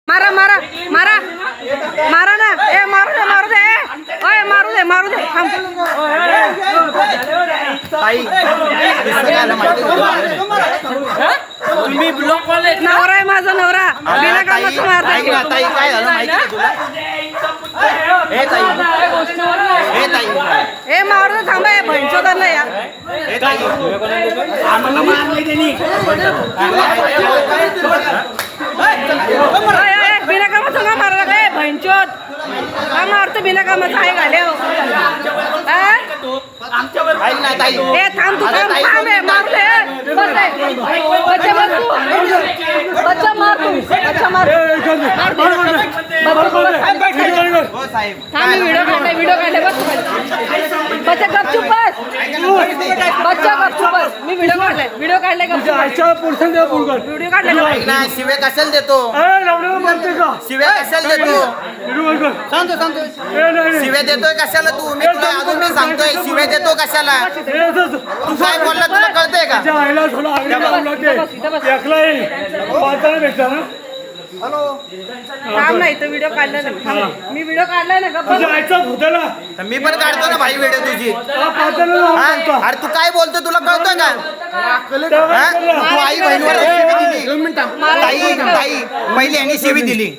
मारा मारा मारा मारा ना ए मारू दे ओए मारू दे थांब ताई तुम्ही ब्लॉक वाले नवरा आहे माझा नवरा बिना कामाचं मारताय ताई काय झालं माहिती आहे तुला हे ताई ए मारू दे थांबा ए भैंचोदांना यार हे ताई आम्हाला मारले त्यांनी बिना कामाचं का मारा लागलाय भैंचोद का मारतो बिना कामाचं आहे घाले ऐक ना ताई ए थांब तू थांब ए मारू दे बच्चा मार तू बच्चा मार हो साहेब थांब मी व्हिडिओ काढले बस बच्चा गपचूप बस बच्चा गपचूप बस मी व्हिडिओ काढलाय गपचूप व्हिडिओ काढलाय ऐक ना शिवे कशाला देतो शिवे कशाला देतो सांगतो शिवे देतोय कशाला तू मी तुला अजून मी सांगतोय शिवे देतो कशाला तू काय बोलला तुला कळतंय का थांब नाही तर व्हिडिओ काढलाय ना मी व्हिडिओ काढलाय ना गप्प मी पण काढतो ना भाई व्हिडिओ तुझी अरे तू काय बोलतो तुला कळतोय का तू आई बहिणीवर शिवी दिली ताई पहिले यांनी शिवी दिली